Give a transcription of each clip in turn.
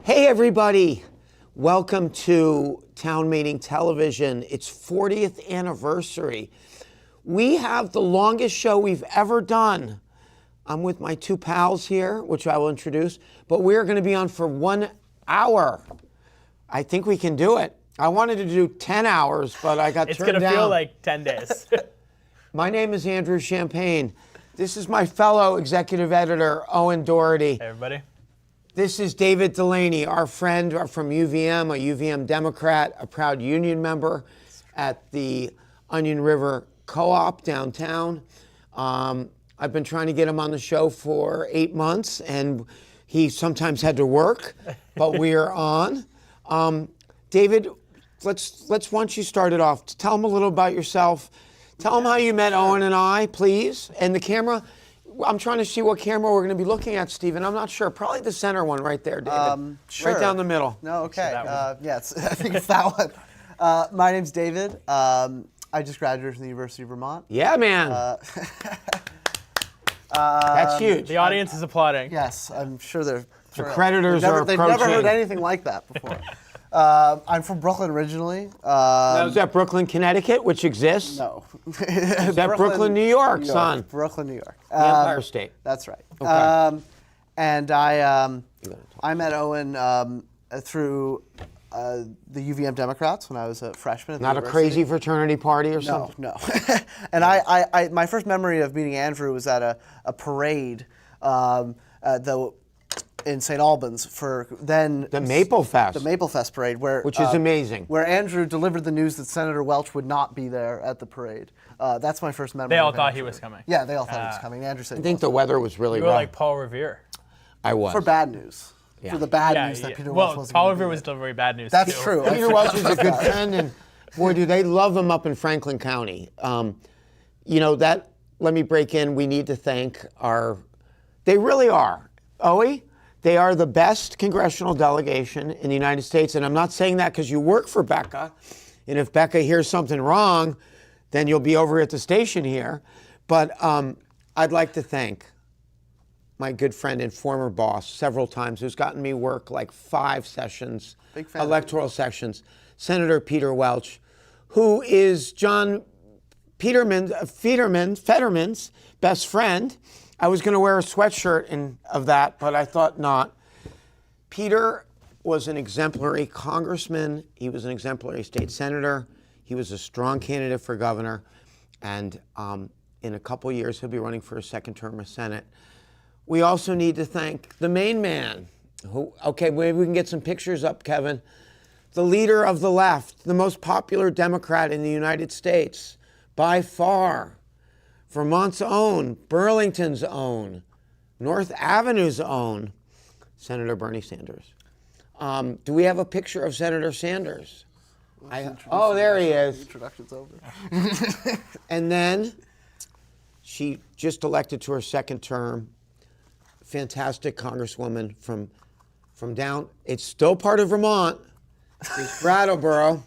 Hey everybody, welcome to Town Meeting Television. Its 40th anniversary. We have the longest show we've ever done. I'm with my two pals here, which I will introduce, but we're going to be on for 1 hour. I think we can do it. I wanted to do 10 hours, but I got turned down. It's going to feel like 10 days. My name is Andrew Champagne. This is my fellow executive editor, Owen Doherty. Hey, everybody. This is David Delaney, our friend from UVM, a UVM Democrat, a proud union member at the Onion River Co-op downtown. I've been trying to get him on the show for 8 months, and he sometimes had to work, but we are on. David, let's why don't you start it off. Tell him a little about yourself. Tell him how you met Owen and I, please. And the camera. I'm trying to see what camera we're going to be looking at, Stephen. I'm not sure. Probably the center one right there, David. Sure. Right down the middle. No, okay. So I think it's that one. My name's David. I just graduated from the University of Vermont. Yeah, man. That's huge. The audience is applauding. Yes, I'm sure they're The creditors are They've never approaching. heard anything like that before. I'm from Brooklyn originally. Now, is that Brooklyn, Connecticut, which exists? No. Is that Brooklyn, New York, son? Brooklyn, New York. The Empire State. That's right. Okay. And I met Owen through the UVM Democrats when I was a freshman at the Not a university. crazy fraternity party or something? No. And I my first memory of meeting Andrew was at a parade in St. Albans for then The Maple Fest. the Maple Fest parade, Which is amazing. where Andrew delivered the news that Senator Welch would not be there at the parade. That's my first memory. They all of thought Andrew. he was coming. Yeah, they all thought he was coming. Andrew said I think the weather was really You were rough. like Paul Revere. I was. for bad news. Yeah. For the bad news that Peter Welch Well, wasn't Paul gonna be Revere was there. delivering bad news, That's too. true. Peter Welch is a good friend, and boy, do they love him up in Franklin County. That, let me break in, we need to thank they really are. Owie, they are the best congressional delegation in the United States, and I'm not saying that because you work for Becca, and if Becca hears something wrong, then you'll be over at the station here. But I'd like to thank my good friend and former boss several times, who's gotten me work like 5 sessions, Big fan of electoral sessions, Senator Peter Welch, who is John Fetterman's best friend. I was going to wear a sweatshirt of that, but I thought not. Peter was an exemplary congressman. He was an exemplary state senator. He was a strong candidate for governor. And in a couple years, he'll be running for a second term of Senate. We also need to thank the main man, okay, maybe we can get some pictures up, Kevin. The leader of the left, the most popular Democrat in the United States, by far. Vermont's own, Burlington's own, North Avenue's own, Senator Bernie Sanders. Do we have a picture of Senator Sanders? Oh, there he is. Introduction's over. And then she just elected to her second term. Fantastic congresswoman from down. It's still part of Vermont. It's Brattleboro,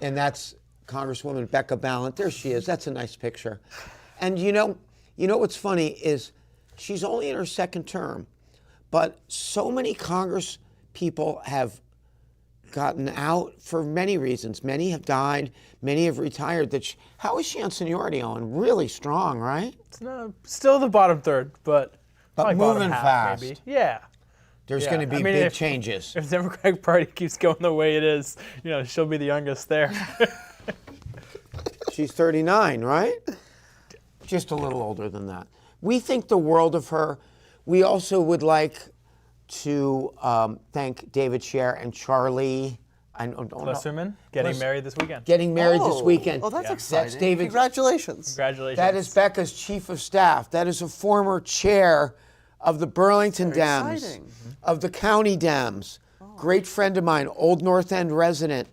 and that's Congresswoman Becca Balint. There she is. That's a nice picture. And you know what's funny is she's only in her second term, but so many Congress people have gotten out for many reasons. Many have died. Many have retired. How is she on seniority, Owen? Really strong, right? It's still the bottom third, but probably bottom moving half, fast. Maybe. Yeah. There's Yeah. going to be I mean, big changes. If the Democratic Party keeps going the way it is, she'll be the youngest there. She's 39, right? Just a little older than that. We think the world of her. We also would like to thank David Scher and Charlie. Klisserman getting married this weekend. Getting married this weekend. Oh, that's exciting. That's David. Congratulations. Congratulations. That is Becca's chief of staff. That is a former chair of the Burlington Dems, exciting. of the county Dems. Great friend of mine, Old North End resident,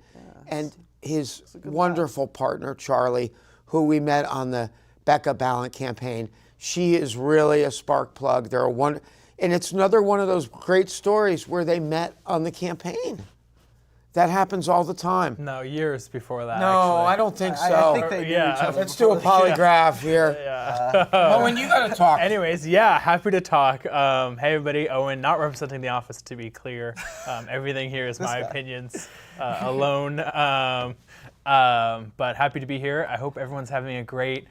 and his wonderful partner, Charlie, who we met on the Becca Balint campaign. She is really a spark plug. And it's another one of those great stories where they met on the campaign. That happens all the time. No, years before that. No, actually. I don't think so. I think they knew Yeah. each other. Let's do a polygraph here. Yeah. Owen, you got to talk. Anyways, yeah, happy to talk. Hey, everybody. Owen, not representing the office, to be clear. Everything here is my opinions alone. But happy to be here. I hope everyone's having a great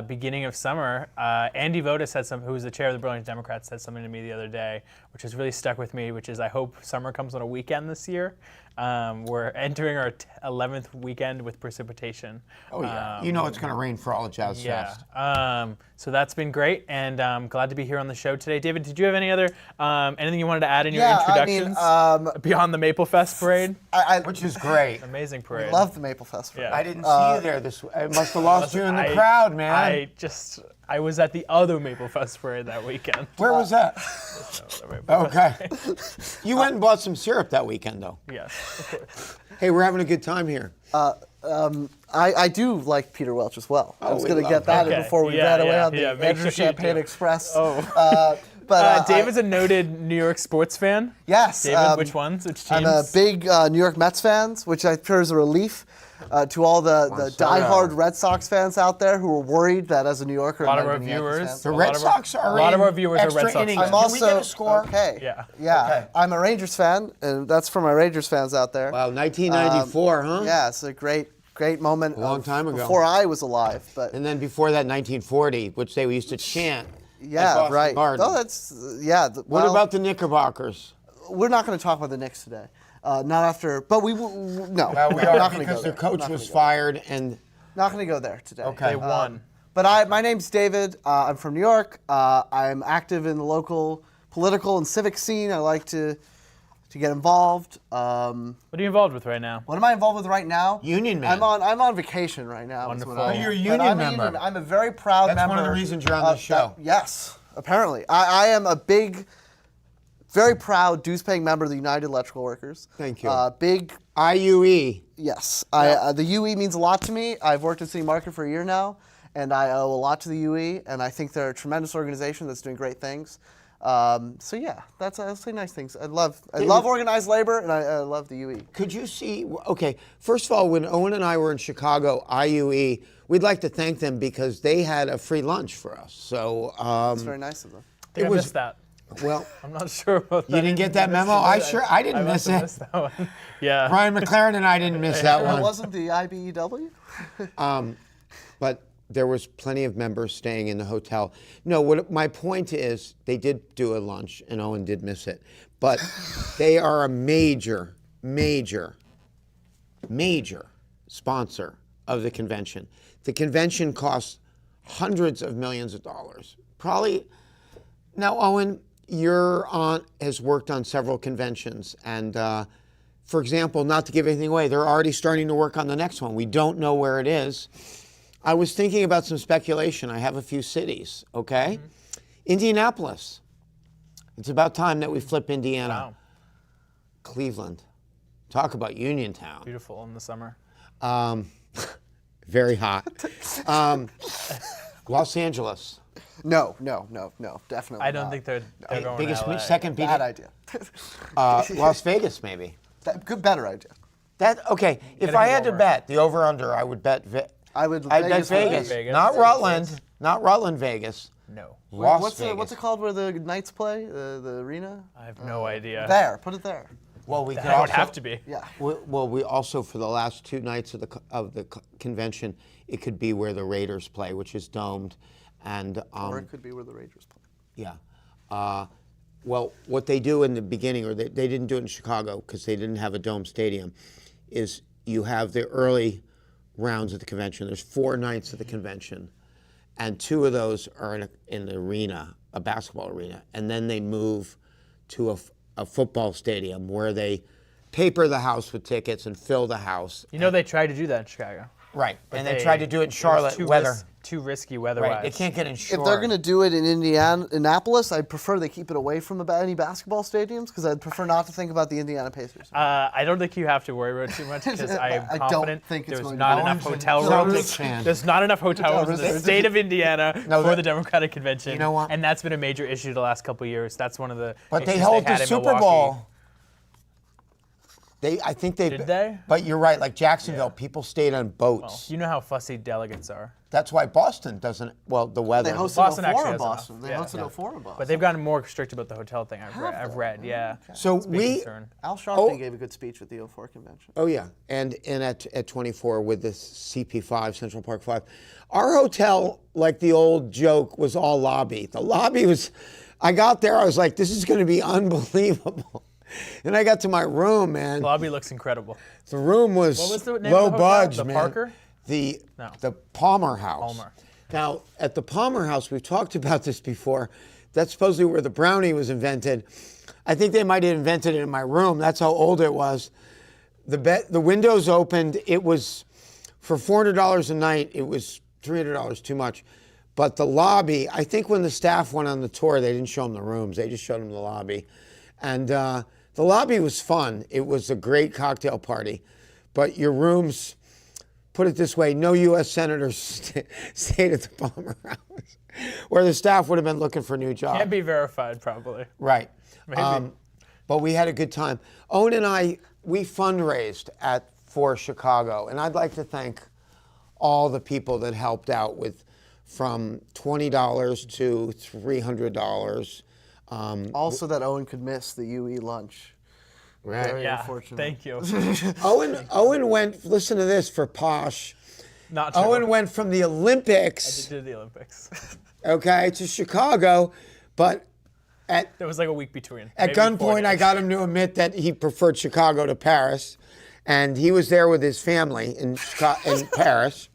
beginning of summer. Andy Voda said something, who's the chair of the Burlington Democrats, said something to me the other day, which has really stuck with me, which is I hope summer comes on a weekend this year. We're entering our 11th weekend with precipitation. Oh, yeah. You know it's going to rain for all of Jazz Fest. So that's been great, and I'm glad to be here on the show today. David, did you have any other anything you wanted to add in your introductions beyond the Maple Fest parade? Which is great. Amazing parade. Love the Maple Fest parade. Yeah. I didn't see you there. I must have lost you in the crowd, man. I was at the other Maple Fest parade that weekend. Where was that? Okay. You went and bought some syrup that weekend, though. Yes, of course. Hey, we're having a good time here. I do like Peter Welch as well. I was we going to love get that him. in before we Yeah, ran away yeah, on the yeah, make Andrew sure you Champagne do. Express. Oh. But David's a noted New York sports fan. Yes. David, which ones? Which teams? I'm a big New York Mets fans, which I'm sure is a relief to all the diehard Red Sox fans out there who were worried that as a New Yorker, A lot of our viewers. The Red Sox are a lot of in our viewers are extra Red Sox innings. fans. Can we get a score? Okay. Yeah. Yeah. Okay. I'm a Rangers fan, and that's for my Rangers fans out there. Wow, 1994, huh? Yeah, it's a great moment. A long time ago. Before I was alive, but And then before that, 1940, which they used to chant. at yeah, Boston right. Garden. Oh, that's yeah. What about the Knickerbockers? We're not going to talk about the Knicks today. Not after, but we will. No, Well, we we're are not going to because go their there. coach Not was gonna go fired and. there. Not going to go there today. Okay. They won. But my name's David. I'm from New York. I'm active in the local political and civic scene. I like to get involved. What are you involved with right now? What am I involved with right now? Union man. I'm on vacation right now. is what Wonderful. I am. Oh, you're a But union I'm member. I'm a very proud That's member. one of the reasons you're on this show. Yes, apparently. I am a big, very proud dues-paying member of the United Electrical Workers. Thank you. Big. IUE. Yes, the UE means a lot to me. I've worked in city market for a year now, and I owe a lot to the UE, and I think they're a tremendous organization that's doing great things. So yeah, I'll say nice things. I love organized labor, and I love the UE. Could you see? Okay, first of all, when Owen and I were in Chicago, IUE, we'd like to thank them because they had a free lunch for us. So It's very nice of them. I think It I was- missed that. well, I'm not sure about that. you didn't get that memo. I didn't miss must have it. missed that one. Yeah. Brian McLaren and I didn't miss that It one. wasn't the IBEW? But there was plenty of members staying in the hotel. No, what my point is, they did do a lunch, and Owen did miss it. But they are a major, major, major sponsor of the convention. The convention costs hundreds of millions of dollars. Probably. Now, Owen, has worked on several conventions, and for example, not to give anything away, they're already starting to work on the next one. We don't know where it is. I was thinking about some speculation. I have a few cities, okay? Mm-hmm. Indianapolis. It's about time that we flip Indiana. Wow. Cleveland. Talk about Uniontown. Beautiful in the summer. Very hot. Los Angeles. No, definitely I don't not. think they're going Biggest, to LA. second Bad biggest. idea. Las Vegas, maybe. Better idea. Okay, if gotta I go had to over. bet the over/under, I would bet. I would. I'd bet Vegas would be- Vegas, Vegas. not Rutland, not Rutland, Vegas. No. Las What's Vegas. it called where the Knights play? The arena? I have no idea. There, put it there. Well, we could That would also, have to be. Yeah. We also for the last two nights of the convention, it could be where the Raiders play, which is domed, and Or it could be where the Rangers play. yeah. Well, what they do in the beginning, or they didn't do it in Chicago because they didn't have a dome stadium, is you have the early rounds of the convention. There's 4 nights of the convention, and 2 of those are in the arena, a basketball arena, and then they move to a football stadium where they paper the house with tickets and fill the house. You know they tried to do that in Chicago. Right, But and they tried to do it in Charlotte weather. Too risky weather-wise. Right, they can't get insured. If they're going to do it in Indianapolis, I'd prefer they keep it away from any basketball stadiums because I'd prefer not to think about the Indiana Pacers. I don't think you have to worry about it too much because I am I don't confident think it's there's going to not be. enough Owen's a hotel Celtics rooms. fan. There's not enough hotel rooms in the state of Indiana for the Democratic Convention. You know what? And that's been a major issue the last couple of years. That's one of the But they issues hold had the in Super Milwaukee. Bowl. I think they Did they? But you're right. Like Jacksonville, people stayed on boats. You know how fussy delegates are. That's why Boston doesn't. Well, the weather. They hosted Boston a actually forum in has Boston. enough. They Yeah. hosted a forum in Boston. But they've gotten more strict about the hotel thing. I've read. Yeah. So It's a big we. concern. Al Sharpton gave a good speech at the O4 convention. Oh yeah, and at 24 with this CP5 Central Park 5, our hotel, like the old joke, was all lobby. The lobby was. I got there, I was like, this is going to be unbelievable. And I got to my room, man. The lobby looks incredible. The room was, What was the name low of the hotel? budge, The man. Parker? The Palmer House. Palmer. Now, at the Palmer House, we've talked about this before. That's supposedly where the brownie was invented. I think they might have invented it in my room. That's how old it was. The windows opened. It was, for $400 a night, it was $300 too much. But the lobby, I think when the staff went on the tour, they didn't show them the rooms. They just showed them the lobby. And the lobby was fun. It was a great cocktail party. But your rooms, put it this way, no U.S. senators stayed at the Palmer House, where the staff would have been looking for a new job. Can't be verified, probably. Right. Maybe. But we had a good time. Owen and I, we fundraised for Chicago. And I'd like to thank all the people that helped out with from $20 to $300. Also, that Owen could miss the UE lunch. Right. Very Yeah. unfortunate. Thank you. Owen went, listen to this for posh. Not true. Owen went from the Olympics, I did the Olympics. okay, to Chicago, but There was like a week between. at Maybe 4 gunpoint, I days. got him to admit that he preferred Chicago to Paris, and he was there with his family in Paris.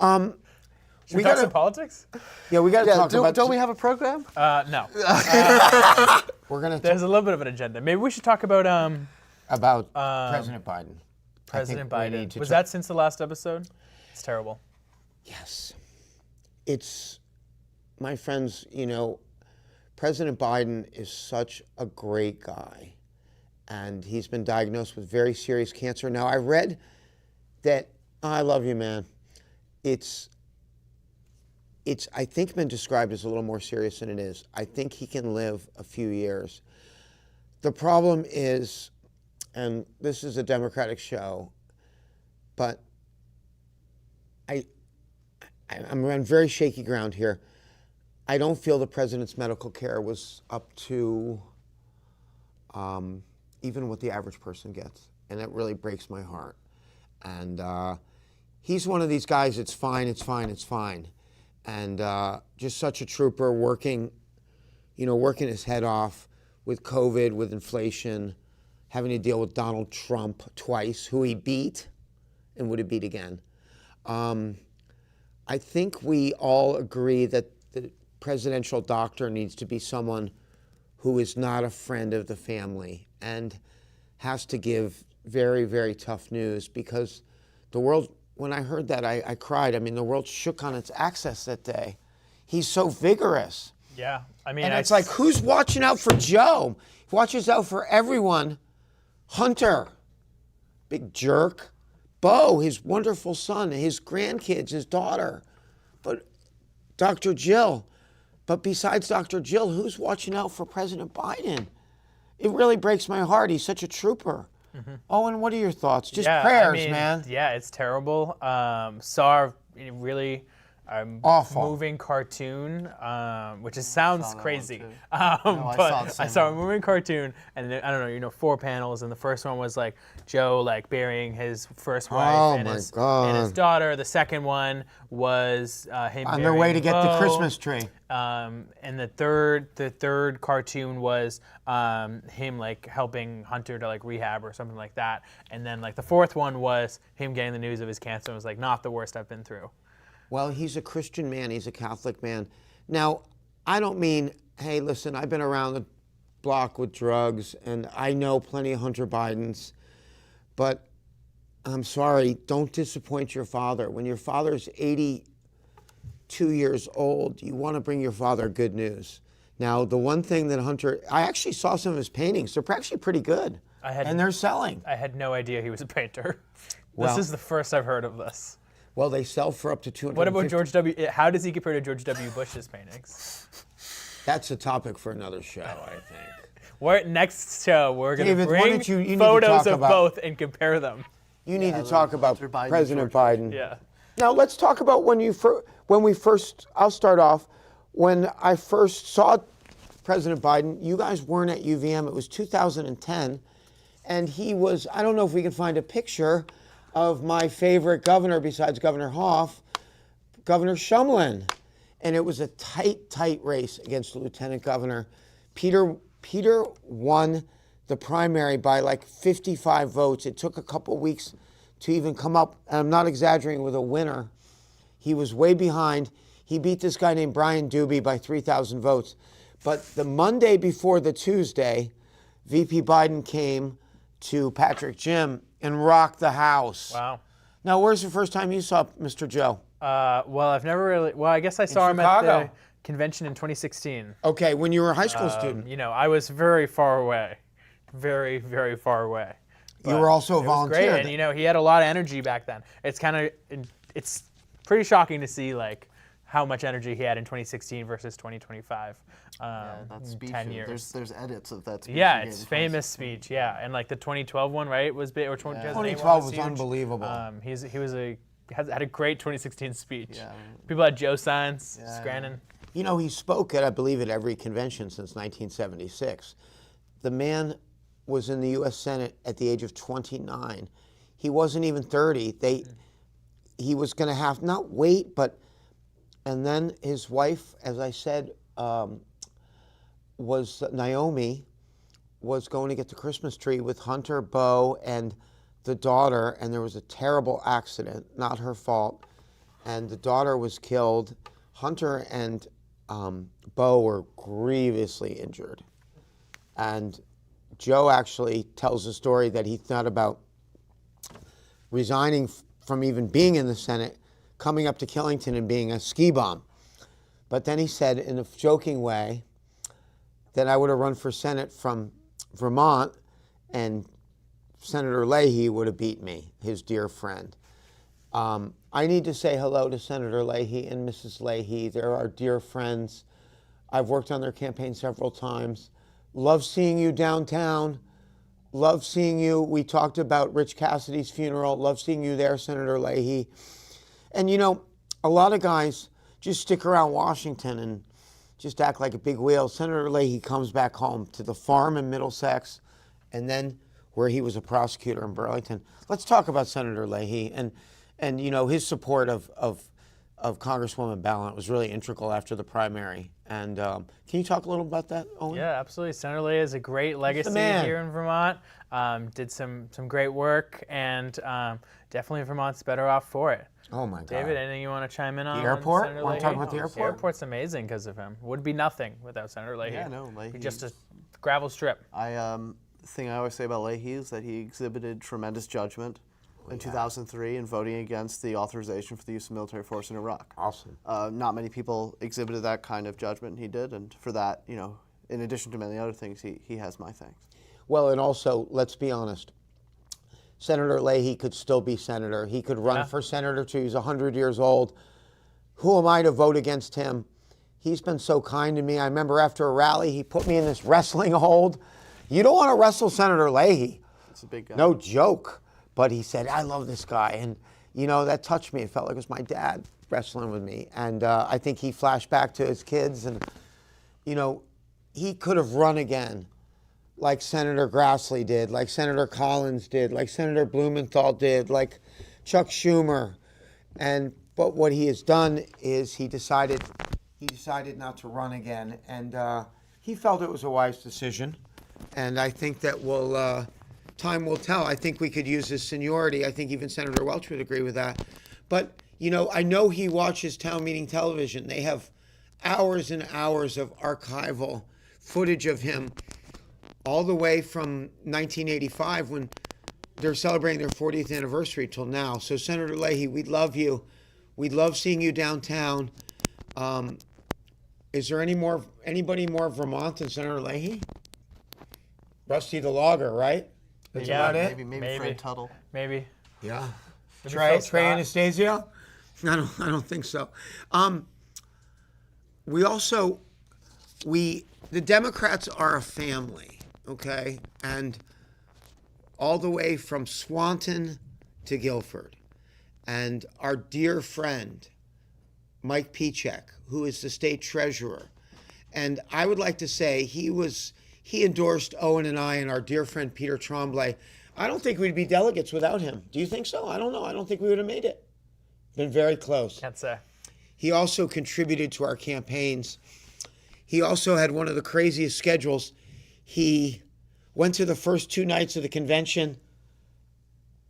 Should we talk some politics? Yeah, we got to Yeah, talk about. don't we have a program? No. We're going to There's a little bit of an agenda. Maybe we should talk about about President Biden. President I think we Biden. need to Was talk- that since the last episode? It's terrible. Yes. It's, my friends, President Biden is such a great guy. And he's been diagnosed with very serious cancer. Now, I read that, I love you, man. It's I think been described as a little more serious than it is. I think he can live a few years. The problem is, and this is a Democratic show, but I'm on very shaky ground here. I don't feel the president's medical care was up to even what the average person gets, and that really breaks my heart. And he's one of these guys, it's fine, it's fine, it's fine. And just such a trooper, working his head off with COVID, with inflation, having to deal with Donald Trump twice, who he beat and would have beat again. I think we all agree that the presidential doctor needs to be someone who is not a friend of the family and has to give very, very tough news, because the world, when I heard that, I cried. I mean, the world shook on its axis that day. He's so vigorous. Yeah. I mean, And it's like, who's watching out for Joe? He watches out for everyone. Hunter, big jerk. Bo, his wonderful son, his grandkids, his daughter. But Dr. Jill. But besides Dr. Jill, who's watching out for President Biden? It really breaks my heart. He's such a trooper. Owen, what are your thoughts? Just prayers, man. Yeah, it's terrible. Saw a really Awful. moving cartoon, which sounds saw that crazy. one, too. But saw the same I saw a one. moving cartoon, and then, I don't know, 4 panels, and the first one was like Joe burying his first wife Oh, and, my his, God. and his daughter. The second one was him On their way to get the Bo. Christmas tree. And the third cartoon was him helping Hunter to rehab or something like that. And then the fourth one was him getting the news of his cancer. It was not the worst I've been through. Well, he's a Christian man. He's a Catholic man. Now, I don't mean, hey, listen, I've been around the block with drugs, and I know plenty of Hunter Bidens, but I'm sorry, don't disappoint your father. When your father's 82 years old, you want to bring your father good news. Now, the one thing that Hunter, I actually saw some of his paintings. They're actually pretty good, and they're selling. I had no idea he was a painter. Well- This is the first I've heard of this. Well, they sell for up to $250. What about George W.? How does he compare to George W. Bush's paintings? That's a topic for another show, I think. Next show, we're going to David, why bring don't you need to photos talk of about- both and compare them. You need to talk about Hunter Biden, President George Biden. Yeah. Now let's talk about when we first. I'll start off. When I first saw President Biden, you guys weren't at UVM. It was 2010, and he was. I don't know if we can find a picture of my favorite governor besides Governor Hoff, Governor Shumlin, and it was a tight race against the lieutenant governor. Peter won the primary by like 55 votes. It took a couple weeks to even come up, and I'm not exaggerating, with a winner. He was way behind. He beat this guy named Brian Doobie by 3,000 votes. But the Monday before the Tuesday, VP Biden came to Patrick Gym and rocked the house. Wow. Now, where's the first time you saw Mr. Joe? Well, I've never really. Well, I guess I saw him at Chicago. the convention in 2016. Okay, when you were a high school student. You know, I was very far away, very, very far away. You were also a It was volunteer. great, and you know, he had a lot of energy back then. It's pretty shocking to see like how much energy he had in 2016 versus 2025. That speech. 10 years. There's edits of that speech. Yeah, he gave it's in famous speech. Yeah, and like the 2012 one, right? Was big or 2008 one 2012 was huge. unbelievable. He had a great 2016 speech. Yeah. People had Joe signs, Scranton. You know, he spoke at, I believe, at every convention since 1976. The man was in the U.S. Senate at the age of 29. He wasn't even 30. He was going to have, not wait, but, and then his wife, as I said, was Naomi, was going to get the Christmas tree with Hunter, Bo, and the daughter, and there was a terrible accident, not her fault, and the daughter was killed. Hunter and Bo were grievously injured. And Joe actually tells a story that he thought about resigning from even being in the Senate, coming up to Killington and being a ski bum. But then he said in a joking way that I would have run for Senate from Vermont and Senator Leahy would have beat me, his dear friend. I need to say hello to Senator Leahy and Mrs. Leahy. They're our dear friends. I've worked on their campaign several times. Love seeing you downtown. Love seeing you. We talked about Rich Cassidy's funeral. Love seeing you there, Senator Leahy. And you know, a lot of guys just stick around Washington and just act like a big wheel. Senator Leahy comes back home to the farm in Middlesex and then where he was a prosecutor in Burlington. Let's talk about Senator Leahy and you know, his support of Congresswoman Ballant was really integral after the primary. And can you talk a little about that, Owen? Yeah, absolutely. Senator Leahy has a great legacy man. here in Vermont. Did some great work, and definitely Vermont's better off for it. Oh my God. David, anything you want to chime in on? airport? Senator Want to talk Leahy? about the airport? The airport's amazing because of him. Would be nothing without Senator Leahy. Yeah, no, Leahy. Be just a gravel strip. The thing I always say about Leahy is that he exhibited tremendous judgment in 2003 in voting against the authorization for the use of military force in Iraq. Awesome. Not many people exhibited that kind of judgment, and he did. And for that, you know, in addition to many other things, he has my thanks. Well, and also, let's be honest, Senator Leahy could still be senator. He could run for senator too. He's 100 years old. Who am I to vote against him? He's been so kind to me. I remember after a rally, he put me in this wrestling hold. You don't want to wrestle Senator Leahy. It's a big guy. No joke. But he said, I love this guy. And, you know, that touched me. It felt like it was my dad wrestling with me. And I think he flashed back to his kids. And, you know, he could have run again like Senator Grassley did, like Senator Collins did, like Senator Blumenthal did, like Chuck Schumer. But what he has done is he decided not to run again. And he felt it was a wise decision. And I think that time will tell. I think we could use his seniority. I think even Senator Welch would agree with that. But, you know, I know he watches Town Meeting television. They have hours and hours of archival footage of him all the way from 1985 when they're celebrating their 40th anniversary till now. So, Senator Leahy, we love you. We love seeing you downtown. Is there anybody more Vermont than Senator Leahy? Rusty the Logger, right? That's about it? Maybe Fred Tuttle. Maybe. Yeah. Maybe Trey Phil Scott. Anastasio? I don't think so. The Democrats are a family. okay? And all the way from Swanton to Guilford. And our dear friend, Mike Pichek, who is the state treasurer. And I would like to say he endorsed Owen and I and our dear friend Peter Tremblay. I don't think we'd be delegates without him. Do you think so? I don't know. I don't think we would have made it. Been very close. Can't say. He also contributed to our campaigns. He also had one of the craziest schedules. He went to the first 2 nights of the convention,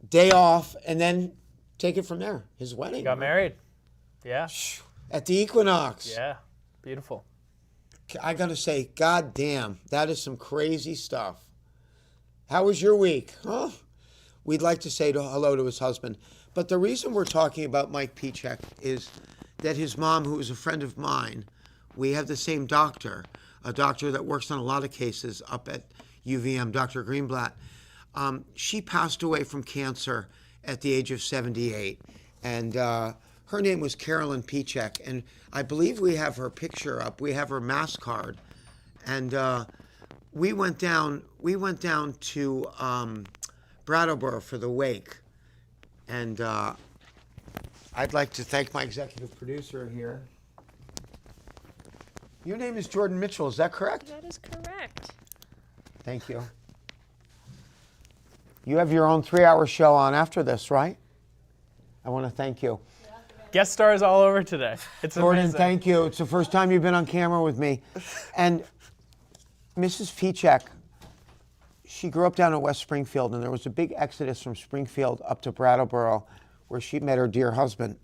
day off, and then take it from there. His wedding. Got married. Yeah. At the Equinox. Yeah. Beautiful. I gotta say, God damn, that is some crazy stuff. How was your week? Huh? We'd like to say hello to his husband. But the reason we're talking about Mike Pichek is that his mom, who is a friend of mine, we have the same doctor, a doctor that works on a lot of cases up at UVM, Dr. Greenblatt. She passed away from cancer at the age of 78. And her name was Carolyn Pichek. And I believe we have her picture up. We have her mass card. And we went down to Brattleboro for the wake. And I'd like to thank my executive producer here. Your name is Jordan Mitchell, is that correct? That is correct. Thank you. You have your own 3-hour show on after this, right? I want to thank you. Guest stars all over today. It's Jordan, amazing. thank you. It's the first time you've been on camera with me. And Mrs. Pichek, she grew up down in West Springfield, and there was a big exodus from Springfield up to Brattleboro, where she met her dear husband.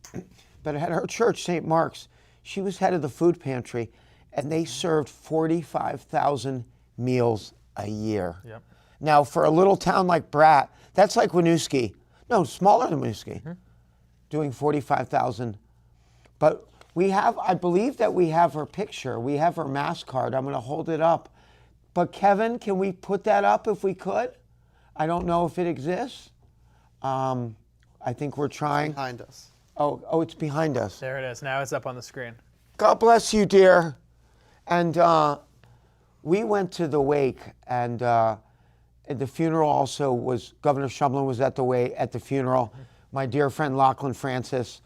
But at her church, St. Mark's, she was head of the food pantry, and they served 45,000 meals a year. Yep. Now, for a little town like Bratt, that's like Winooski. No, smaller than Winooski, doing 45,000. But we have, I believe that we have her picture. We have her mass card. I'm going to hold it up. But Kevin, can we put that up if we could? I don't know if it exists. I think we're trying. Behind us. Oh, it's behind us. There it is. Now it's up on the screen. God bless you, dear. And we went to the wake, and the funeral also was, Governor Shumlin was at the funeral. My dear friend Lachlan Francis,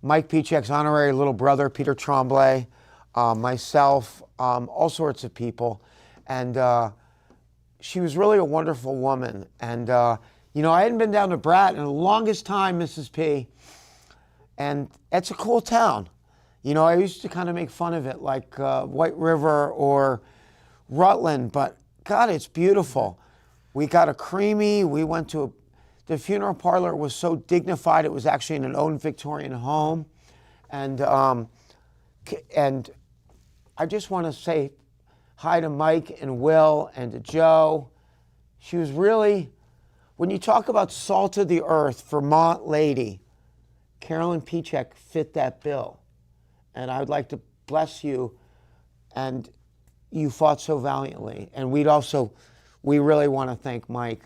Mike Pichek's honorary little brother, Peter Tremblay, myself, all sorts of people. And she was really a wonderful woman. And, you know, I hadn't been down to Bratt in the longest time, Mrs. P. And it's a cool town. You know, I used to kind of make fun of it, like White River or Rutland, but God, it's beautiful. We got a creamy, we went to the funeral parlor was so dignified, it was actually in an old Victorian home. And I just want to say hi to Mike and Will and to Joe. She was really, when you talk about salt of the earth, Vermont lady, Carolyn Pichek fit that bill. And I would like to bless you, and you fought so valiantly. And we really want to thank Mike.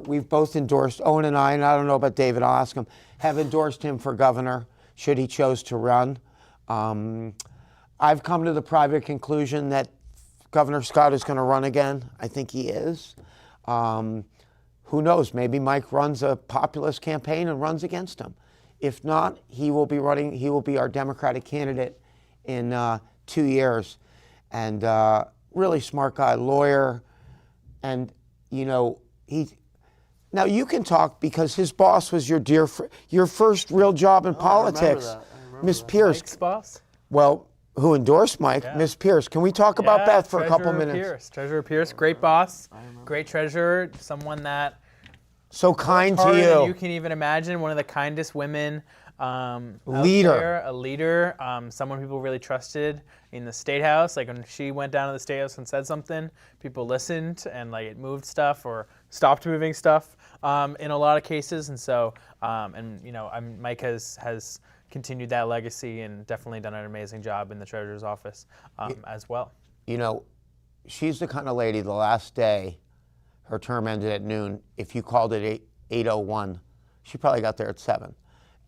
We've both endorsed, Owen and I don't know about David, I'll ask him, have endorsed him for governor, should he choose to run. I've come to the private conclusion that Governor Scott is going to run again. I think he is. Who knows, maybe Mike runs a populist campaign and runs against him. If not, he will be our Democratic candidate in 2 years. And really smart guy, lawyer. And, you know, now you can talk because his boss was your first real job in politics. I remember Miss that. Pierce. Mike's boss? Well, who endorsed Mike? Yeah. Miss Pierce. Can we talk about Yeah, that for a couple Treasurer minutes? Treasurer Pierce, great boss, great treasurer, someone that So kind to harder than you you. can even imagine, one of the kindest women out Leader. there, a leader, someone people really trusted in the State House. Like when she went down to the State House and said something, people listened and like it moved stuff or stopped moving stuff in a lot of cases. And so, and you know, Mike has continued that legacy and definitely done an amazing job in the Treasurer's office as well. You know, she's the kind of lady, the last day, her term ended at noon. If you called it 8:01, she probably got there at 7.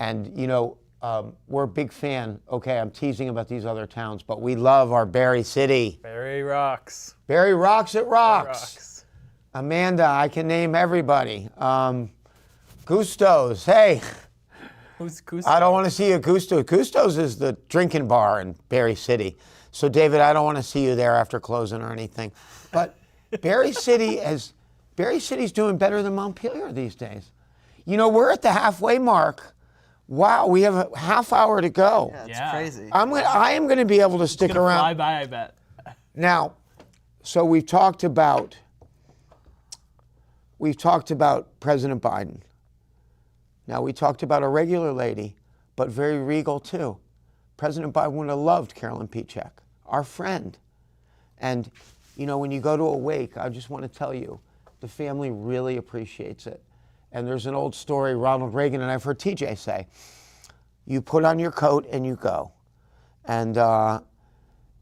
And, you know, we're a big fan. Okay, I'm teasing about these other towns, but we love our Barry City. Barry rocks. Barry rocks, it rocks. Rocks. Amanda, I can name everybody. Gusto's, hey. Who's Gusto? I don't want to see you at Gusto. Gusto's is the drinking bar in Barry City. So, David, I don't want to see you there after closing or anything. But Barry City's doing better than Montpelier these days. You know, we're at the halfway mark. Wow, we have a half hour to go. Yeah, it's Yeah. crazy. I am going to be able to stick Gonna around. fly by, I bet. Now, so we've talked about President Biden. Now, we talked about a regular lady, but very regal too. President Biden would have loved Carolyn Pichek, our friend. And, you know, when you go to a wake, I just want to tell you, the family really appreciates it. And there's an old story Ronald Reagan and I've heard TJ say, you put on your coat and you go. And,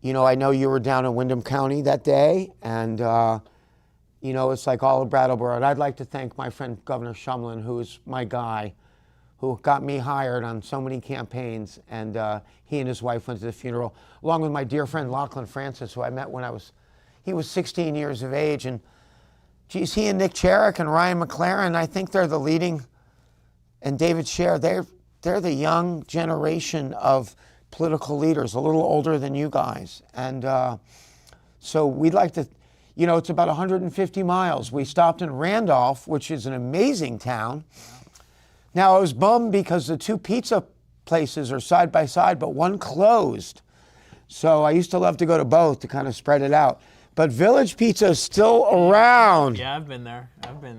you know, I know you were down in Windham County that day, and, you know, it's like all of Brattleboro. And I'd like to thank my friend Governor Shumlin, who is my guy, who got me hired on so many campaigns. And he and his wife went to the funeral, along with my dear friend Lachlan Francis, who I met when he was 16 years of age. And geez, he and Nick Cherrick and Ryan McLaren, I think they're the leading, and David Scher, they're the young generation of political leaders, a little older than you guys. And so we'd like to, you know, it's about 150 miles. We stopped in Randolph, which is an amazing town. Now, I was bummed because the two pizza places are side by side, but one closed. So I used to love to go to both to kind of spread it out. But Village Pizza is still around. Yeah, I've been there.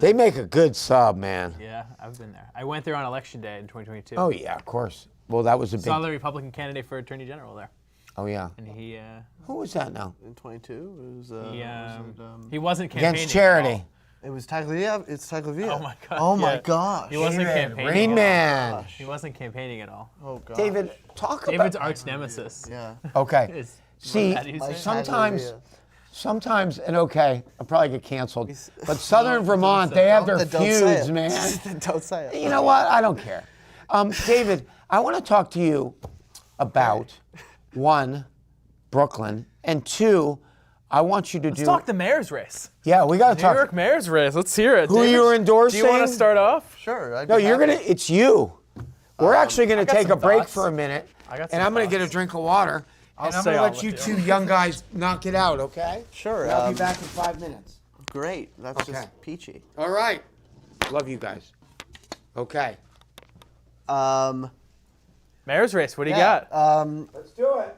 They make a good sub, man. Yeah, I've been there. I went there on election day in 2022. Oh, yeah, of course. Well, that was a big... Saw the Republican candidate for Attorney General there. Oh, yeah. And he... Who was that now? In 22, he wasn't campaigning Against charity. at all. it was Tagliavia. It's Tagliavia. Oh my god. Oh my yeah. gosh. He wasn't campaigning. Rain at Man. all. He wasn't campaigning at all. Oh god. David, talk David's about... arch nemesis. Yeah. Okay. Is- See, how do you say it? sometimes, and okay, I'll probably get canceled, but Southern Vermont, they have their Don't say feuds, it. man. Don't say it. You know what? I don't care. David, I want to talk to you about, one, Brooklyn, and two, I want you to Let's talk the mayor's race. Yeah, we got to New talk. York mayor's race. Let's hear it. Who David. you're endorsing? Do you want to start off? Sure. No, you're gonna. It's you. We're actually gonna I got take a some break thoughts. for a minute, I got and some I'm gonna get a thoughts. drink of water, and I'm stay gonna on let you with two young guys knock it out, okay? Sure. And I'll be back in 5 minutes. Great. That's Okay. just peachy. All right. Love you guys. Okay. Mayor's race. What do you Yeah. got? Let's do it.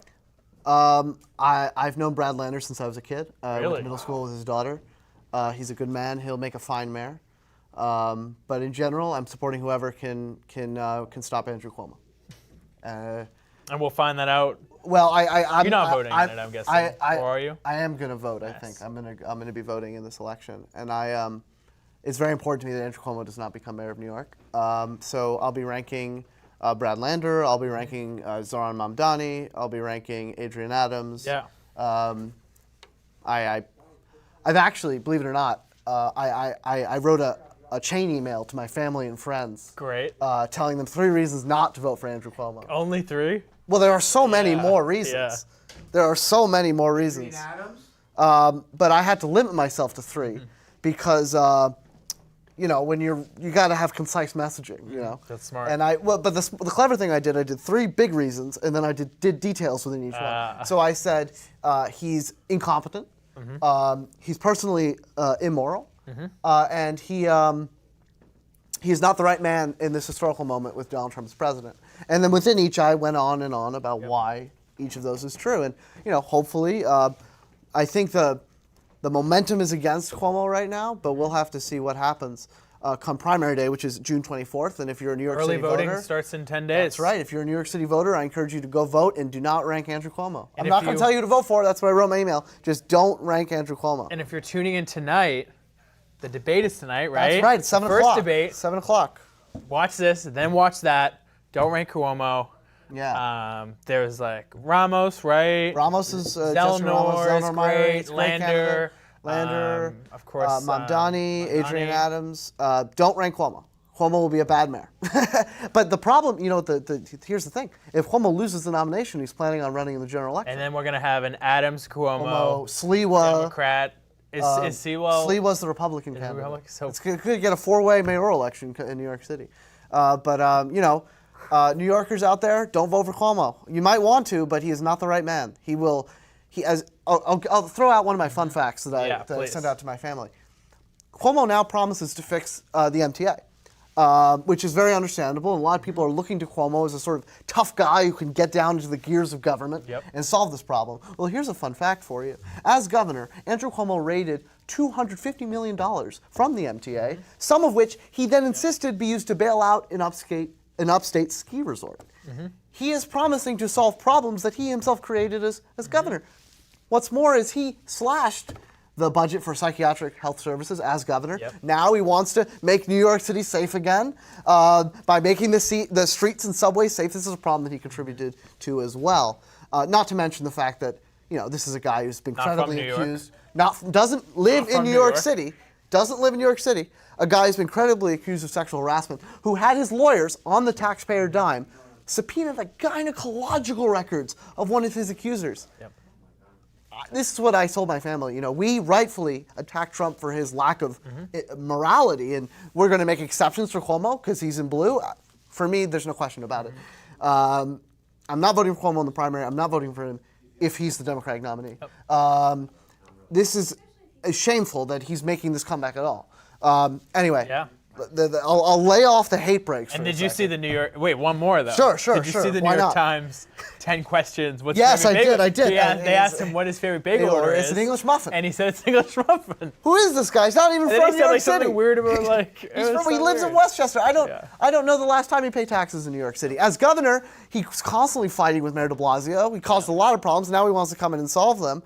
I've known Brad Lander since I was a kid. I went Really? to middle school with his daughter. He's a good man. He'll make a fine mayor. But in general, I'm supporting whoever can stop Andrew Cuomo. And we'll find that out. Well, I'm You're not voting in it, I'm guessing. Or are you? I am going to vote. I think I'm going to be voting in this election, and it's very important to me that Andrew Cuomo does not become mayor of New York. So I'll be ranking Brad Lander. I'll be ranking Zoran Mamdani. I'll be ranking Adrian Adams. Yeah. I've actually, believe it or not, I wrote a chain email to my family and friends. Great. Telling them 3 reasons not to vote for Andrew Cuomo. Only 3? Well, there are so many Yeah, more reasons. yeah. There are so many more reasons. Adams? But I had to limit myself to 3 because, you know, when you got to have concise messaging, you know. That's smart. And but the clever thing I did 3 big reasons, and then I did details within each one. So I said he's incompetent, he's personally immoral, and he is not the right man in this historical moment with Donald Trump as president. And then within each, I went on and on about why each of those is true. And, you know, hopefully, I think the momentum is against Cuomo right now, but we'll have to see what happens come primary day, which is June 24th. And if you're a New York Early City voting voter, starts in 10 days. that's right. If you're a New York City voter, I encourage you to go vote and do not rank Andrew Cuomo. And I'm if not going you- to tell you to vote for it. That's what I wrote in my email. Just don't rank Andrew Cuomo. And if you're tuning in tonight, the debate is tonight, right? That's right. It's 7 First o'clock. debate. 7 o'clock. Watch this, then watch that. Don't rank Cuomo. Yeah. There's like Ramos, right? Ramos is Jesse Ramos, Zelnor is Zelnor Meyer, great. is a great Lander. candidate. Lander, Of course. Mamdani, Adrian Adams. Don't rank Cuomo. Cuomo will be a bad mayor. But the problem, here's the thing. If Cuomo loses the nomination, he's planning on running in the general election. And then we're going to have an Adams-Cuomo Sliwa. Democrat. Is Sewell? Sliwa's the Republican candidate. Republican? So It's going to get a 4-way mayoral election in New York City. New Yorkers out there, don't vote for Cuomo. You might want to, but he is not the right man. I'll throw out one of my fun facts that I sent out to my family. Cuomo now promises to fix the MTA, which is very understandable. And a lot of people are looking to Cuomo as a sort of tough guy who can get down into the gears of government and solve this problem. Well, here's a fun fact for you. As governor, Andrew Cuomo raided $250 million from the MTA, some of which he then insisted be used to bail out an upstate ski resort. He is promising to solve problems that he himself created as governor. What's more is he slashed the budget for psychiatric health services as governor. Now he wants to make New York City safe again by making the streets and subways safe. This is a problem that he contributed to as well. Not to mention the fact that this is a guy who's been credibly accused. Doesn't live in New York City. Doesn't live in New York City. A guy who's been credibly accused of sexual harassment, who had his lawyers on the taxpayer dime subpoena the gynecological records of one of his accusers. This is what I told my family. We rightfully attack Trump for his lack of morality, and we're going to make exceptions for Cuomo because he's in blue. For me, there's no question about it. I'm not voting for Cuomo in the primary. I'm not voting for him if he's the Democratic nominee. This is shameful that he's making this comeback at all. Anyway. I'll lay off the hate brakes. And did you see the New York? Wait, one more though. Sure. Did you see the New York Times 10 questions? What's yes, I did. They asked him what his favorite bagel order is. It's an English muffin. And he said it's an English muffin. Who is this guy? He's not even and from New New York City. Something weird about he lives in Westchester. I don't know the last time he paid taxes in New York City. As governor, he was constantly fighting with Mayor de Blasio. He caused a lot of problems. Now he wants to come in and solve them.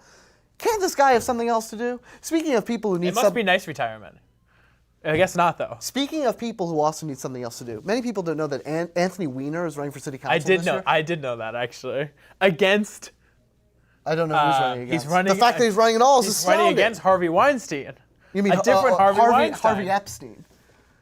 Can't this guy have something else to do? Speaking of people who need it must be nice retirement. I guess not, though. Speaking of people who also need something else to do, many people don't know that Anthony Weiner is running for city council this year. I did know that, actually. Against... I don't know who's running against. The fact that he's running at all is astounding. He's running against Harvey Weinstein. You mean a different Harvey Weinstein? Harvey Epstein.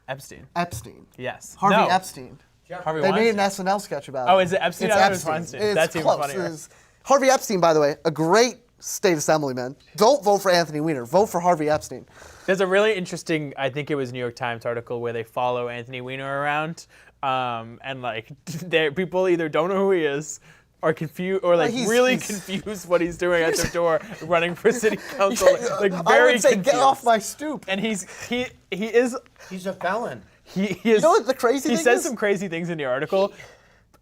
Epstein. Yes. Harvey Epstein. Harvey they Weinstein? made an SNL sketch about it. Oh, is it Epstein? It's I thought Epstein. It was Weinstein. It's That's close. even funnier. Harvey Epstein, by the way, a great state assemblyman. Don't vote for Anthony Weiner. Vote for Harvey Epstein. There's a really interesting, I think it was New York Times article where they follow Anthony Weiner around, and people either don't know who he is, are confused, or he's confused what he's doing at their door, running for city council. Very I would say, confused. get off my stoop. And he's a felon. He is. You know what the crazy thing is? He says some crazy things in the article,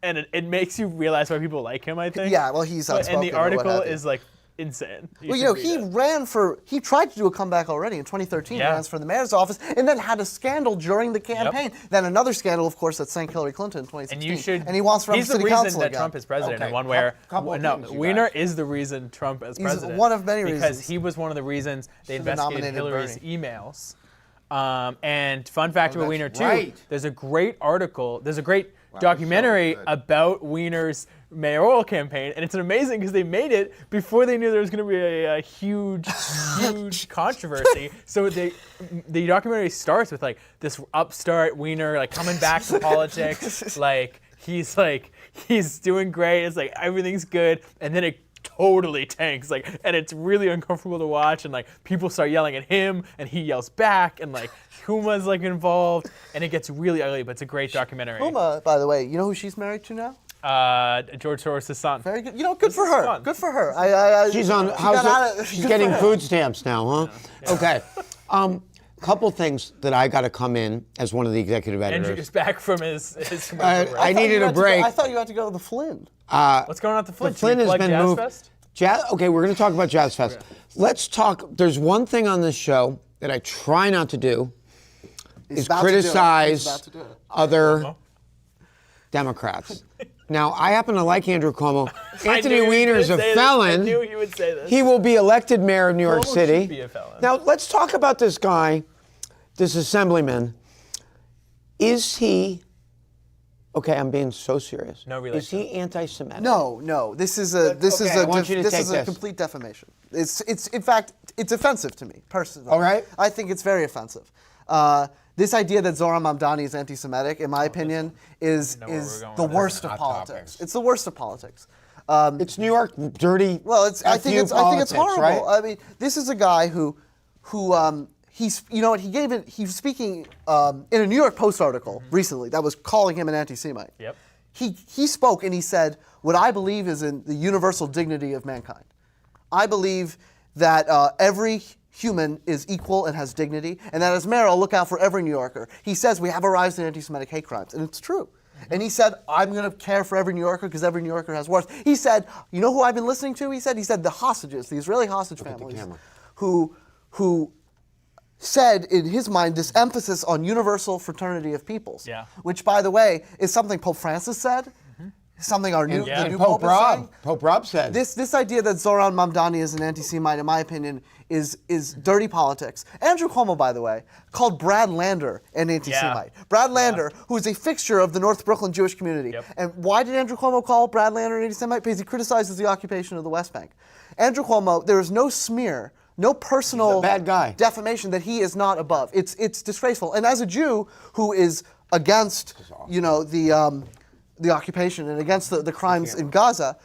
and it makes you realize why people like him. I think. Yeah, well, he's outspoken. And the article is insane. He tried to do a comeback already in 2013. He ran for the mayor's office and then had a scandal during the campaign. Then another scandal, of course, that sank Hillary Clinton in 2016. And he wants to run for city council again. He's the reason that Trump is president in one way. Weiner is the reason Trump is president. He's one of many reasons. Because he was one of the reasons they investigated Hillary's emails. And fun fact about Weiner, too, there's a great article, there's a great documentary about Weiner's mayoral campaign, and it's amazing because they made it before they knew there was going to be a huge controversy. So the documentary starts with this upstart Weiner coming back to politics, he's doing great. It's everything's good, and then it totally tanks, and it's really uncomfortable to watch, and people start yelling at him, and he yells back, and Huma's involved, and it gets really ugly, but it's a great documentary. Huma, by the way, you know who she's married to now? George Soros' son. Very good. Good for her. Fun. Good for her. She's on. She's getting food stamps now, huh? Yeah. Okay. Couple things that I got to come in as one of the executive editors. Andrew's back from his commercial break. I needed a break. I thought you had to go to the Flynn. What's going on at the Flynn? The Flynn has been moved. Fest? Okay, we're going to talk about Jazz Fest. Okay. Let's talk. There's one thing on this show that I try not to do. Is criticize other Democrats. Now, I happen to like Andrew Cuomo. Anthony Weiner is a felon. I knew he would say this. He will be elected mayor of New York City. Should be a felon. Now, let's talk about this guy, this assemblyman. Is he... Okay, I'm being so serious. No relation. Is he anti-Semitic? No. This is a complete defamation. It's in fact, it's offensive to me personally. All right. I think it's very offensive. this idea that Zohran Mamdani is anti-Semitic, in my opinion, is know where we're going the with this. worst of Hot politics. topics. It's the worst of politics. It's New York dirty. Well, I think it's politics, horrible. right? I mean, this is a guy who he's you know what he was speaking in a New York Post article recently that was calling him an anti-Semite. Yep. He spoke and he said, what I believe is in the universal dignity of mankind. I believe that every human is equal and has dignity, and that as mayor, I'll look out for every New Yorker. He says we have a rise in anti-Semitic hate crimes, and it's true. And he said, I'm going to care for every New Yorker because every New Yorker has wars. He said, you know who I've been listening to? He said the hostages, the Israeli hostage families, who said in his mind this emphasis on universal fraternity of peoples, which, by the way, is something Pope Francis said, something the new Pope is saying. Pope Rob said. This idea that Zohran Mamdani is an anti-Semite, in my opinion, is dirty politics. Andrew Cuomo, by the way, called Brad Lander an anti-Semite. Brad Lander, who is a fixture of the North Brooklyn Jewish community. And why did Andrew Cuomo call Brad Lander an anti-Semite? Because he criticizes the occupation of the West Bank. Andrew Cuomo, there is no smear, no personal bad guy. defamation that he is not above. It's disgraceful. And as a Jew who is against, the occupation and against the crimes in Gaza,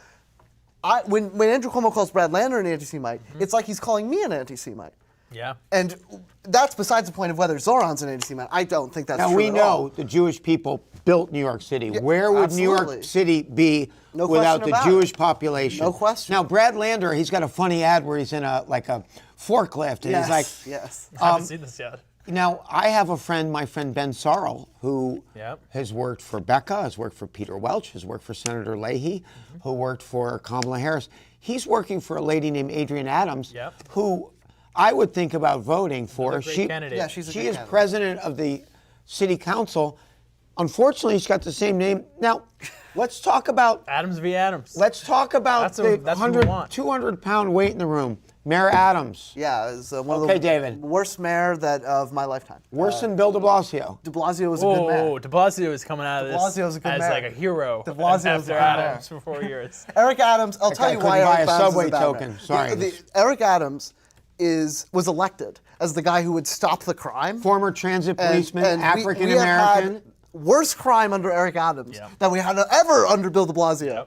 when Andrew Cuomo calls Brad Lander an anti-Semite, it's like he's calling me an anti-Semite. Yeah. And that's besides the point of whether Zoran's an anti-Semite. I don't think that's now true we at know all. the Jewish people built New York City. Where would New absolutely. York City be No without question the about Jewish it. population? No question. Now Brad Lander, he's got a funny ad where he's in a forklift, and he's like, yes. I haven't seen this yet. Now, I have a friend, my friend Ben Sarl, who Yep. has worked for Becca, has worked for Peter Welch, has worked for Senator Leahy, who worked for Kamala Harris. He's working for a lady named Adrienne Adams, who I would think about voting for. Another great candidate. Yeah, she's a She good is candidate. president of the city council. Unfortunately, she's got the same name. Now, let's talk about Adams v. Adams. let's talk about That's the what we want. 200-pound weight in the room. Mayor Adams. Yeah, it's one Okay, of the David. worst mayor of my lifetime. Worse than Bill de Blasio. De Blasio was a good mayor. Oh, de Blasio is coming out of De this Blasio's a good as mayor. like a hero De Blasio's a after good Adams mayor. for 4 years. Eric Adams, I'll tell guy you why couldn't buy Eric a Adams subway is a bad token. mayor. Sorry. Eric Adams was elected as the guy who would stop the crime. Former transit And- policeman, and African we have American. had worse crime under Eric Adams than we had ever under Bill de Blasio.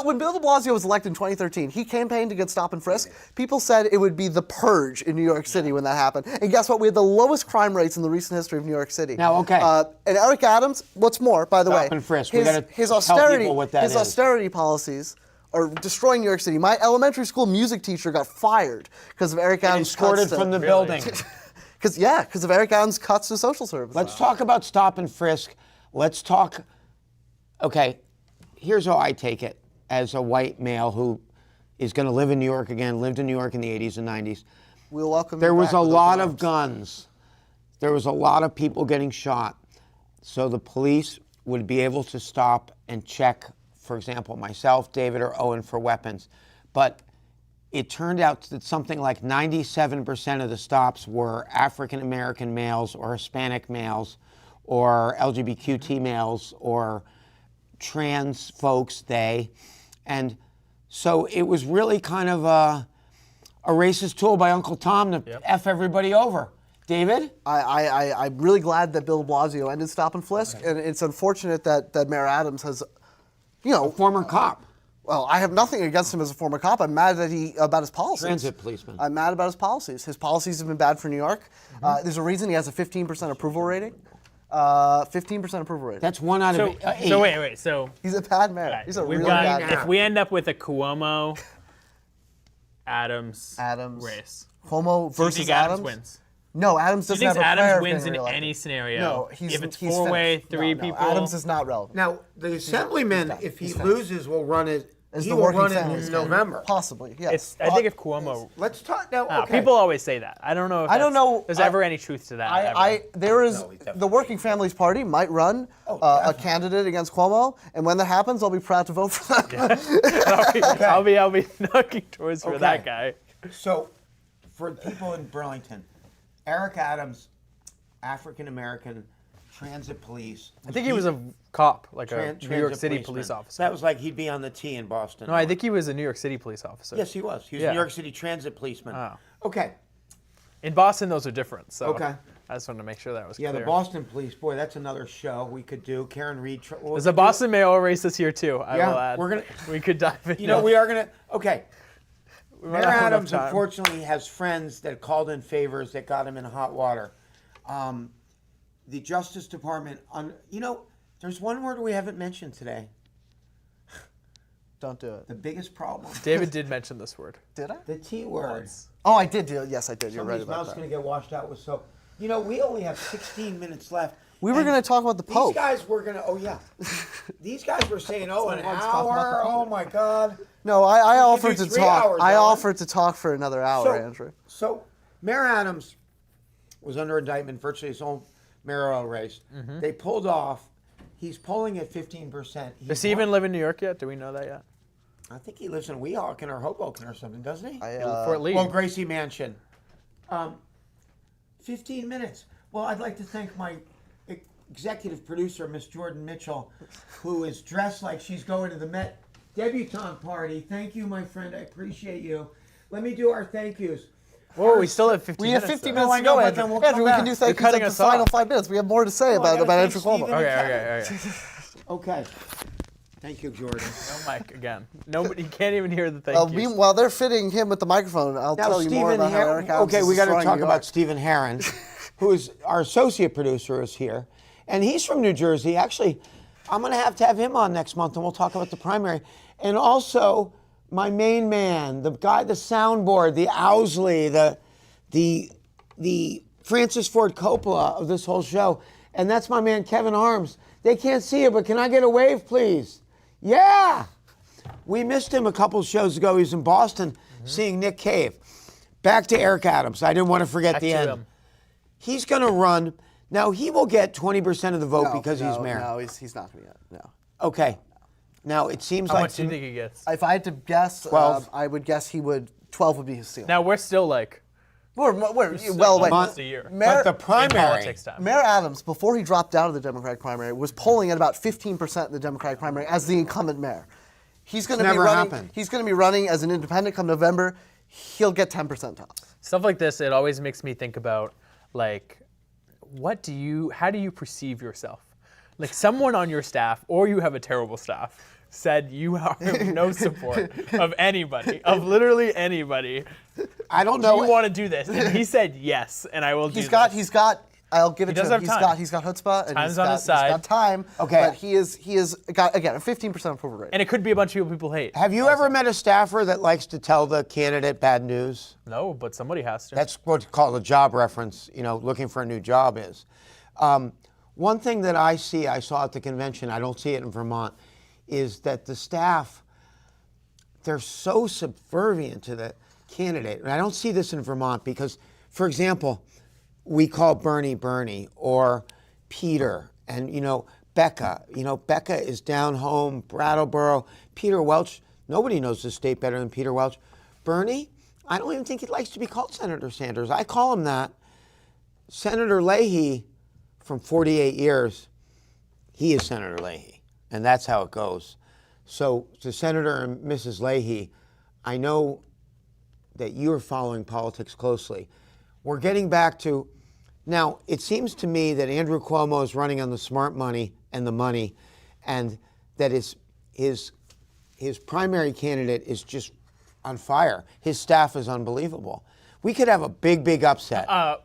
When Bill de Blasio was elected in 2013, he campaigned to get stop and frisk. People said it would be the purge in New York City when that happened. And guess what? We had the lowest crime rates in the recent history of New York City. Now, okay. And Eric Adams, what's more, by the way, Stop and frisk. We his, gotta his tell austerity, people what that his is. austerity policies are destroying New York City. My elementary school music teacher got fired because of Eric Adams' Escorted cuts to- from the building. Because of Eric Adams' cuts to social services. Let's talk about stop and frisk. Let's talk. Okay, here's how I take it as a white male who is going to live in New York again, lived in New York in the 80s and 90s. We'll welcome There you was back a with lot open of arms. guns. There was a lot of people getting shot. So the police would be able to stop and check, for example, myself, David, or Owen for weapons. But it turned out that something like 97% of the stops were African American males or Hispanic males or LGBTQ males or trans folks, they. And so it was really kind of a racist tool by Uncle Tom to F everybody over. David? I'm really glad that Bill de Blasio ended stop and frisk, and it's unfortunate that Mayor Adams has, Former cop. Well, I have nothing against him as a former cop. I'm mad that about his policies. Transit policeman. I'm mad about his policies. His policies have been bad for New York. There's a reason he has a 15% approval rating. 15% approval rating. That's 1 out So, of 8. so wait. So He's a bad mayor. right, He's a we've really got, bad mayor. if we end up with a Cuomo, Adams race, Cuomo do you versus think Adams Adams wins? No, Adams Do you doesn't think have a prayer Adams of wins being in reelected. any scenario? No, if it's he's four-way, finished. three No, people. Adams is not relevant. Now, the assemblyman, if he He's loses, will run it. As He the will working run it families in can. November. Possibly, yes. I think if Cuomo, Let's talk now. Okay. people always say that. I don't know. If I don't know. There's ever any truth to that. There is No, he definitely- the Working Families Party might run a candidate against Cuomo, and when that happens, I'll be proud to vote for them. I'll be knocking towards for that guy. So, for people in Burlington, Eric Adams, African American, transit police. I think he was a cop, like a Tran- New York transit City policeman. police officer. That was like he'd be on the T in Boston. No, I think he was a New York City police officer. Yes, he was. He was Yeah. a New York City transit policeman. Oh. Okay. In Boston, those are different. So. Okay. I just wanted to make sure that was Yeah, clear. the Boston Police. Boy, that's another show we could do. Karen Reed. There's a Boston mayoral race this year too. I will add. We could dive in. You know, we are gonna. Okay. We Mayor might not have enough Adams, time. unfortunately, has friends that called in favors that got him in hot water. The Justice Department. You know, there's one word we haven't mentioned today. Don't do it. The biggest problem. David did mention this word. Did I? The T word. Oh, I did do it. Yes, I did. You're right Somebody's about mouth's that. going to get washed out with soap. You know, we only have 16 minutes left. We were and going to talk about the Pope. These guys were going to, oh yeah. These guys were saying, oh, an Let's talk about hour, the Pope. oh my God. No, I We offered could to do 3 talk. hours, I Alan. offered to talk for another hour, Andrew. So Mayor Adams was under indictment, virtually his own mayoral race. They pulled off. He's polling at 15%. Does he even live in New York yet? Do we know that yet? I think he lives in Weehawken or Hoboken or something, doesn't he? Fort Lee. Well, Gracie Mansion. 15 minutes. Well, I'd like to thank my executive producer, Miss Jordan Mitchell, who is dressed like she's going to the Met debutante party. Thank you, my friend. I appreciate you. Let me do our thank yous. Whoa, we still have 15 We have minutes. 50 though. minutes I to know, go, but Andrew. then we'll Andrew, come we back. can do thank You're yous cutting at the us final off. 5 minutes. We have more to say I about gotta Andrew thank Cuomo. Stephen. Okay. Okay. Thank you, Jordan. No mic again. Nobody, you can't even hear the thank yous. While they're fitting him with the microphone, I'll Now, tell you more about how Eric Adams okay, is we got to destroying talk New about York. Stephen Herron, who is our associate producer, is here, and he's from New Jersey. Actually, I'm going to have him on next month, and we'll talk about the primary, and also my main man, the guy, the soundboard, the Owsley, the Francis Ford Coppola of this whole show, and that's my man Kevin Arms. They can't see it, but can I get a wave, please? Yeah. We missed him a couple shows ago. He was in Boston seeing Nick Cave. Back to Eric Adams. I didn't want to forget Back the to end. him. He's going to run. Now, he will get 20% of the vote because he's mayor. No, he's not going to get it. No. Okay. Now, it seems How like... much do you think he gets? If I had to guess, 12. I would guess 12 would be his ceiling. Now we're still like We're well away. almost a year. Mayor, But the in primary... politics time. Mayor Adams, before he dropped out of the Democratic primary, was polling at about 15% in the Democratic primary as the incumbent mayor. He's going to be never running. happened. He's going to be running as an independent come November. He'll get 10% tops. Stuff like this, it always makes me think about like, how do you perceive yourself? Like someone on your staff, or you have a terrible staff, said you have no support of anybody, of literally anybody. I don't Do know. you want to do this? And he said yes, and I will do He's got. this. I'll give it does to him. have time. He's got chutzpah and Time's he's on got, his side. He's got time. Okay. But he is got again a 15% approval rate. And it could be a bunch of people hate. Have you ever met a staffer that likes to tell the candidate bad news? No, but somebody has to. That's what's called a job reference, looking for a new job is. One thing that I saw at the convention, I don't see it in Vermont, is that the staff, they're so subservient to the candidate. And I don't see this in Vermont because, for example, we call Bernie or Peter and, Becca. Becca is down home, Brattleboro. Peter Welch, nobody knows the state better than Peter Welch. Bernie, I don't even think he likes to be called Senator Sanders. I call him that. Senator Leahy, from 48 years, he is Senator Leahy, and that's how it goes. So to Senator and Mrs. Leahy, I know that you're following politics closely. We're getting back to, now it seems to me that Andrew Cuomo is running on the smart money and the money, and that his primary candidate is just on fire. His staff is unbelievable. We could have a big upset. Are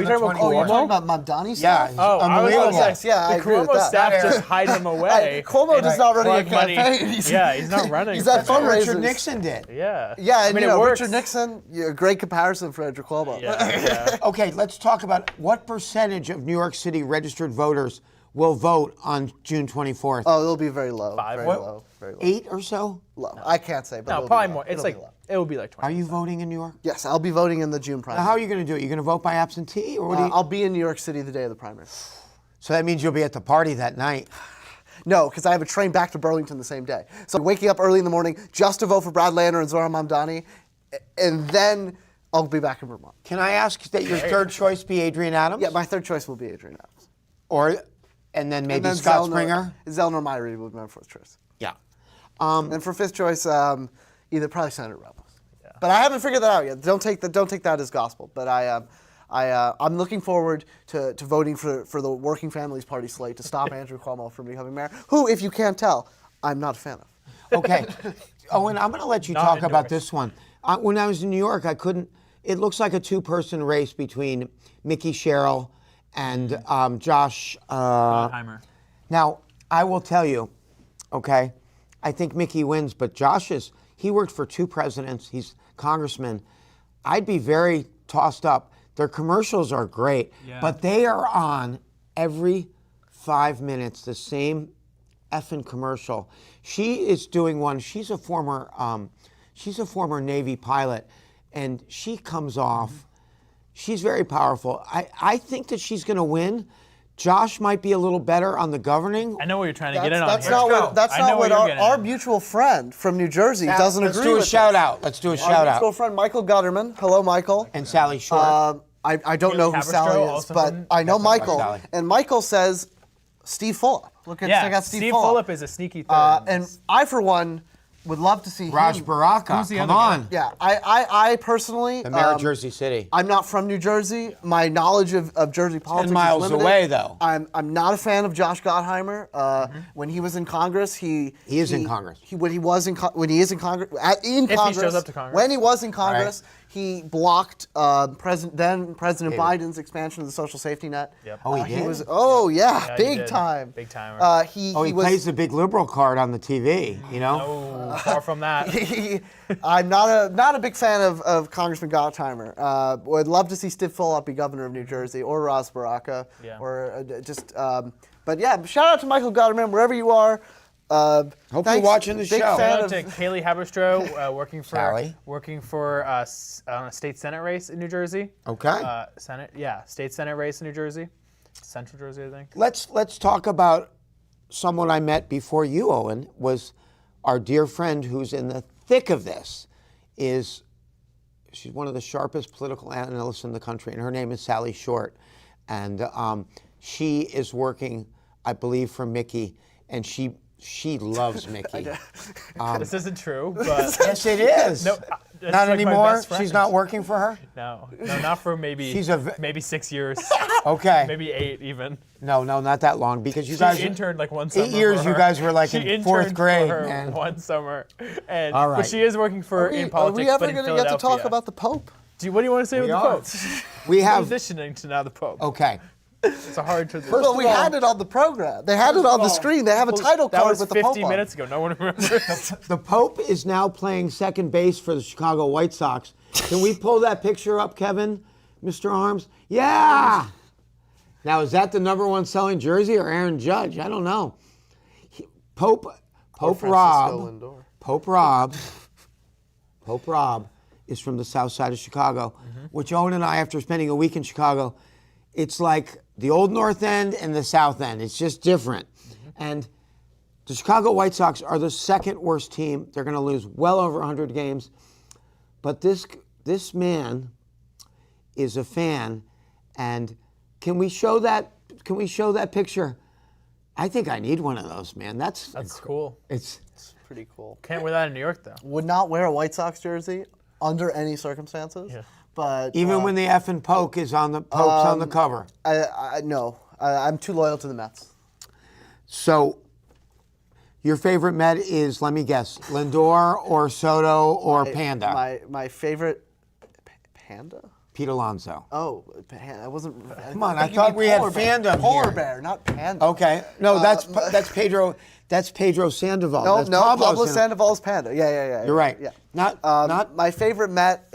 you the talking about 24th. You're talking Cuomo? about Mamdani's Yeah, staff? he's Oh, I was unbelievable. gonna say, Yeah, I the agree with Cuomo that. staff just hide him away. Cuomo and is not running a collect money. campaign. He's not running. He's at for mayor. fundraisers. Richard Nixon did. Yeah. Yeah, and I mean, you it know, works. Richard Nixon, a great comparison for Andrew Cuomo. Yeah. Okay, let's talk about what percentage of New York City registered voters will vote on June 24th. Oh, it'll be very low. Five. Very What? low. Very low. 8 or so? Low. I can't say, but No, it'll probably be low. more. It's It'll like be low. it will be like 20. Are you voting in New York? Yes, I'll be voting in the June Now, primary. how are you going to do it? You're going to vote by absentee, or what do you? I'll be in New York City the day of the primary. So that means you'll be at the party that night. No, because I have a train back to Burlington the same day. So I'm waking up early in the morning just to vote for Brad Lander and Zohran Mamdani, and then I'll be back in Vermont. Can I ask that your third choice be Adrian Adams? Yeah, my third choice will be Adrian Adams. And then maybe And then Scott Springer? Zellner Myrie would be my fourth choice. Yeah. And for fifth choice, either probably Senator Ramos. Yeah. But I haven't figured that out yet. Don't take that as gospel. But I'm looking forward to voting for the Working Families Party slate to stop Andrew Cuomo from becoming mayor, who, if you can't tell, I'm not a fan of. Okay. Owen, I'm going to let you Not talk about endorsed. this one. When I was in New York, I couldn't. It looks like a two-person race between Mickey Sherrill and Josh. Oppenheimer. Now, I will tell you, okay, I think Mickey wins, but he worked for 2 presidents. He's congressman. I'd be very tossed up. Their commercials are great, but they are on every 5 minutes, the same effing commercial. She is doing one. She's a former Navy pilot, and she comes off. She's very powerful. I think that she's going to win. Josh might be a little better on the governing. I know what you're trying to get in on That's here. not what our mutual friend from New Jersey doesn't agree with. Let's do a shout out. Let's do a shout Our out. mutual friend Michael Gutterman. Hello, Michael. And Sally Short. I don't know who Cabestro, Sally is, also but from- I know Michael. Sally. And Michael says Steve Fulop. Check out Steve Steve Fulop. Fulop is a sneaky third. And I, for one, would love to see Raj him. Baraka. Who's the Come other guy? on. Yeah, I personally. The mayor of Jersey City. I'm not from New Jersey. My knowledge of Jersey politics 10 miles is limited. away, though. I'm not a fan of Josh Gottheimer. When he was in Congress, he is in Congress. When he is in Congress, he shows up to Congress. when he was in Congress, he blocked President Biden's expansion of the social safety net. Yep. Oh, he did? Yeah, he big did. time. Big timer. He He was. plays the big liberal card on the TV, you know? Oh, far from that. I'm not a big fan of Congressman Gottheimer. Would love to see Steve Fulop be governor of New Jersey, or Ras Baraka, Yeah. or just. But yeah, shout out to Michael Gotterman wherever you are. Hope you're watching the big show. fan Shout out of- to Kaylee Haberstroh, Sally. working for on a state senate race in New Jersey. Okay. State senate race in New Jersey, Central Jersey, I think. Let's talk about someone I met before you, Owen, was our dear friend who's in the thick of this. She's one of the sharpest political analysts in the country, and her name is Sally Short. And she is working, I believe, for Mickey, and she loves Mickey. This isn't true, but Yes, it is. No, that's Not like my anymore? best friend. She's not working for her? no, not for maybe She's maybe 6 years, Okay. maybe 8 even. No, not that long, because you She guys interned like one summer. 8 years for you her. guys were like She in 4th interned grade, for her man. one summer, and All right. but she is working for in politics. Are we ever but in going to get to talk Philadelphia. about the Pope? What do you want to say with the are. Pope? We have, Transitioning to now the Pope. okay. It's a hard transition. Well, we had it on the program. They had it on the screen. They have a title that card was with the 50 Pope on. minutes ago. No one remembers. The Pope is now playing second base for the Chicago White Sox. Can we pull that picture up, Kevin? Mr. Arms? Yeah! Now, is that the #1 selling jersey or Aaron Judge? I don't know. Pope Francisco Rob. Lindor. Pope Rob is from the south side of Chicago, which Owen and I, after spending a week in Chicago, it's like the old North End and the South End. It's just different. And the Chicago White Sox are the second worst team. They're going to lose well over 100 games. But this man is a fan. And can we show that picture? I think I need one of those, man. That's cool. It's Pretty cool. Can't wear that in New York though. Would not wear a White Sox jersey under any circumstances. Yeah. But even when the effing Poke is on the Pope's on the cover. no, I'm too loyal to the Mets. So, your favorite Met is, let me guess, Lindor or Soto or Panda? My favorite Panda. Pete Alonso. Oh, I wasn't. Come on, I thought we had fandom Polar here. bear, not Panda. Okay, no, that's Pedro. That's Pedro Sandoval. No, That's Pablo Sandoval's Panda. Yeah. You're right. Yeah. Not. My favorite Met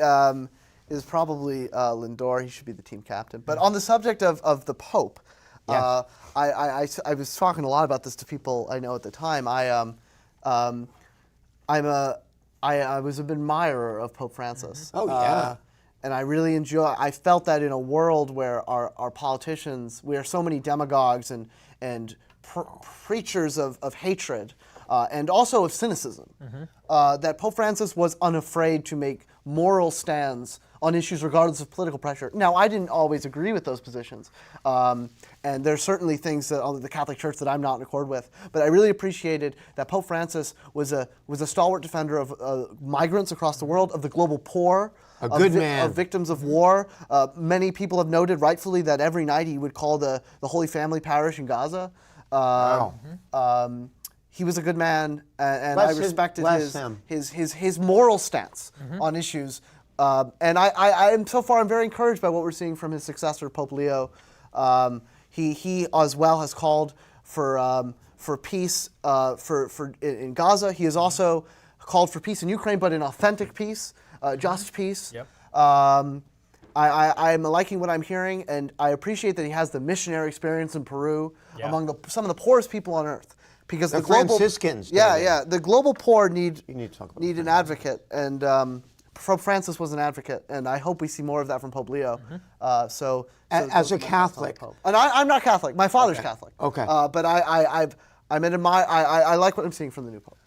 is probably Lindor. He should be the team captain. But on the subject of the Pope, Yes. I was talking a lot about this to people I know at the time. I was an admirer of Pope Francis. Oh, yeah. And I really I felt that in a world where our politicians, we are so many demagogues and preachers of hatred and also of cynicism, that Pope Francis was unafraid to make moral stands on issues regardless of political pressure. Now, I didn't always agree with those positions, and there's certainly things that on the Catholic Church that I'm not in accord with. But I really appreciated that Pope Francis was a stalwart defender of migrants across the world, of the global poor, A good man. of victims of war. Many people have noted rightfully that every night he would call the Holy Family Parish in Gaza. Wow. He was a good man, and Bless I his- respected bless him. his moral stance on issues. And I am so far I'm very encouraged by what we're seeing from his successor, Pope Leo. He as well has called for peace in Gaza. He has also called for peace in Ukraine, but an authentic peace, just peace. Yep. I'm liking what I'm hearing, and I appreciate that he has the missionary experience in Peru Yeah. among some of the poorest people on earth. Because The the global Franciscans, yeah, David. yeah, the global poor need need to talk about an advocate, and Pope Francis was an advocate, and I hope we see more of that from Pope Leo. So As a my thoughts on the Catholic. Pope. And I'm not Catholic. My father's Catholic. Okay. But I like what I'm seeing from the new Pope.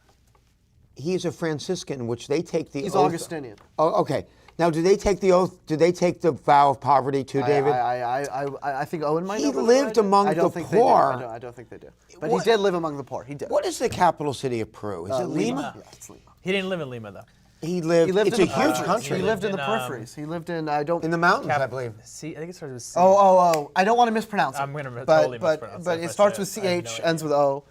He's a Franciscan, which they take the He's oath. Augustinian. Oh, okay. Now, do they take the oath? Do they take the vow of poverty too, David? I think Owen might. He know better lived than I do. among I don't the think poor. They do. I don't think they do. But What- he did live among the poor. He did. What is the capital city of Peru? Is it Lima? Yeah, it's Lima. He didn't live in Lima though. He lived. He lived It's in a the huge peripheries. country. He lived in the In, peripheries. He lived in I don't. in the mountains, I believe. C. I think it started with C. Oh! I don't want to mispronounce it. I'm gonna but, totally but, mispronounce But it it if I starts say with it. I have no CH, idea. ends with O.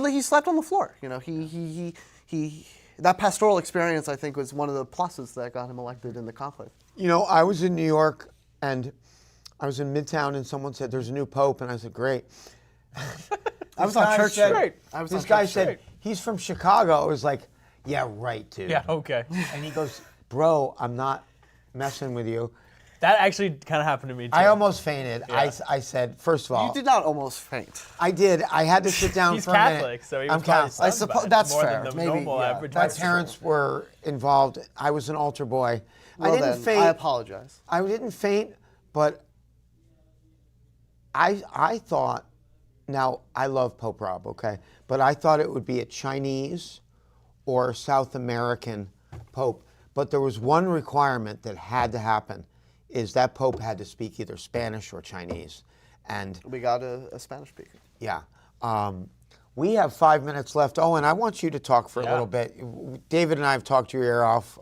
He slept on the floor. You know, he that pastoral experience I think was one of the pluses that got him elected in the conclave. You know, I was in New York and I was in Midtown, and someone said, "There's a new pope," and I said, "Great." I was on Church said, Street. I was This on guy Church said Street. he's from Chicago. I was like, "Yeah, right, dude." Yeah. Okay. And he goes, "Bro, I'm not messing with you." That actually kind of happened to me too. I almost fainted. Yeah. I said, first of all, You did not almost faint. I did. I had to sit down He's for a minute. Catholic, so he I'm was probably Catholic. I stunned suppose- by it that's more fair. than the Maybe, normal yeah. average My person. parents were involved. I was an altar boy. Well I didn't then, faint. I apologize. I didn't faint, but I thought. Now I love Pope Rob, okay, but I thought it would be a Chinese or South American Pope. But there was one requirement that had to happen: is that Pope had to speak either Spanish or Chinese, and We got a Spanish speaker. yeah. We have 5 minutes left. Owen, I want you to talk for a Yeah. little bit. David and I have talked your ear off.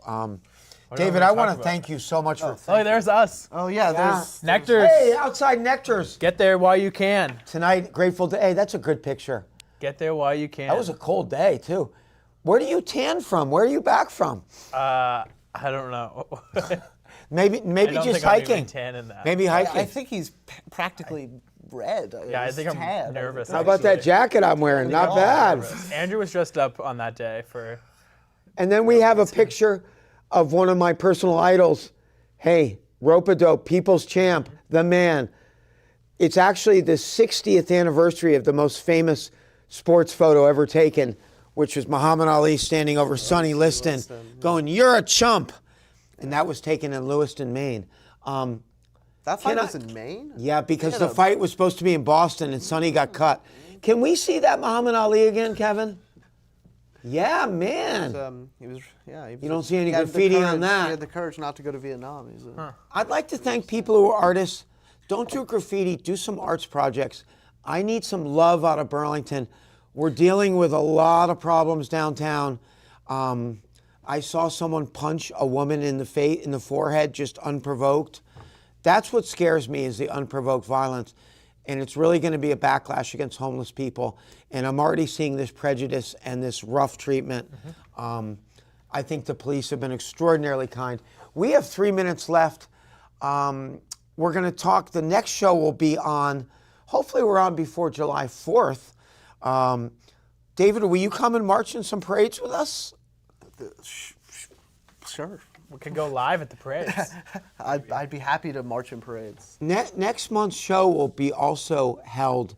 David, we I talk want to about? thank you so much for Oh, there's us. Oh yeah, there's Nectars. Hey, outside Nectars. Get there while you can. Tonight, Grateful Day. Hey, that's a good picture. Get there while you can. That was a cold day, too. Where do you tan from? Where are you back from? I don't know. Maybe I don't just think I'm even hiking. tan in that. Maybe hiking. I think he's practically red. Yeah, I He's think I'm tan. nervous. How about that jacket I'm wearing? Not bad. Andrew was dressed up on that day for. And then we have a picture of one of my personal idols. Hey, Rope-a-Dope, People's Champ, the man. It's actually the 60th anniversary of the most famous sports photo ever taken, which was Muhammad Ali standing over Sonny Liston, going, "You're a chump." And that was taken in Lewiston, Maine. That fight Can I- was in Maine? Yeah, because They the had a- fight was supposed to be in Boston and Sonny got cut. Can we see that Muhammad Ali again, Kevin? Yeah, man. He was, yeah. He was, You don't see any he had the graffiti on courage- that. He had the courage not to go to Vietnam. He's a, I'd like to thank people who are artists. Don't do graffiti, do some arts projects. I need some love out of Burlington. We're dealing with a lot of problems downtown. I saw someone punch a woman in the forehead, just unprovoked. That's what scares me, is the unprovoked violence. And it's really going to be a backlash against homeless people. And I'm already seeing this prejudice and this rough treatment. I think the police have been extraordinarily kind. We have 3 minutes left. We're going to talk. The next show will be on, hopefully we're on before July 4th. David, will you come and march in some parades with us? sure. We could go live at the parades. I'd be happy to march in parades. Next month's show will be also held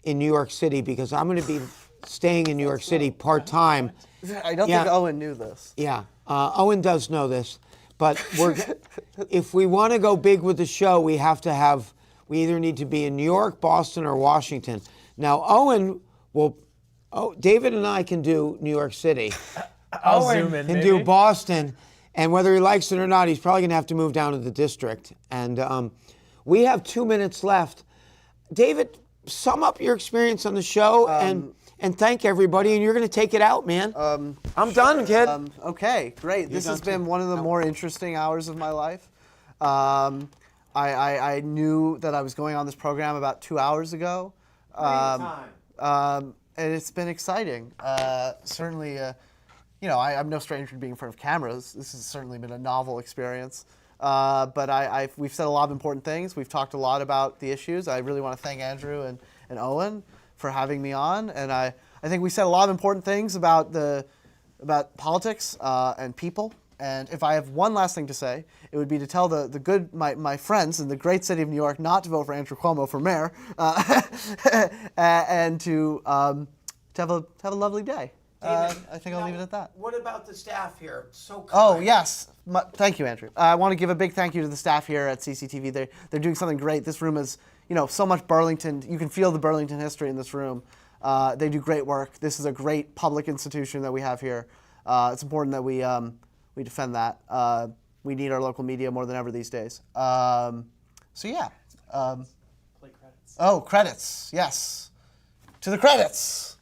in New York City, because I'm going to be staying in New York City part-time. I don't Yeah. think Owen knew this. Yeah, Owen does know this, but if we want to go big with the show, we either need to be in New York, Boston, or Washington. Now, David and I can do New York City. I'll Owen zoom in. can Maybe. do Boston, And whether he likes it or not, he's probably going to have to move down to the district. And we have 2 minutes left. David, sum up your experience on the show and thank everybody. And you're going to take it out, man. I'm done, kid. Okay, great. This has been one of the more interesting hours of my life. I knew that I was going on this program about 2 hours ago. And it's been exciting. Certainly, I'm no stranger to being in front of cameras. This has certainly been a novel experience. But we've said a lot of important things. We've talked a lot about the issues. I really want to thank Andrew and Owen for having me on. And I think we said a lot of important things about politics and people. And if I have one last thing to say, it would be to tell my friends in the great city of New York not to vote for Andrew Cuomo for mayor, and to have a lovely day. I think I'll leave it at that. What about the staff here? So kind. Oh, yes. Thank you, Andrew. I want to give a big thank you to the staff here at CCTV. They're doing something great. This room is, so much Burlington. You can feel the Burlington history in this room. They do great work. This is a great public institution that we have here. It's important that we defend that. We need our local media more than ever these days. So, yeah. Play credits. Oh, credits. Yes. To the credits.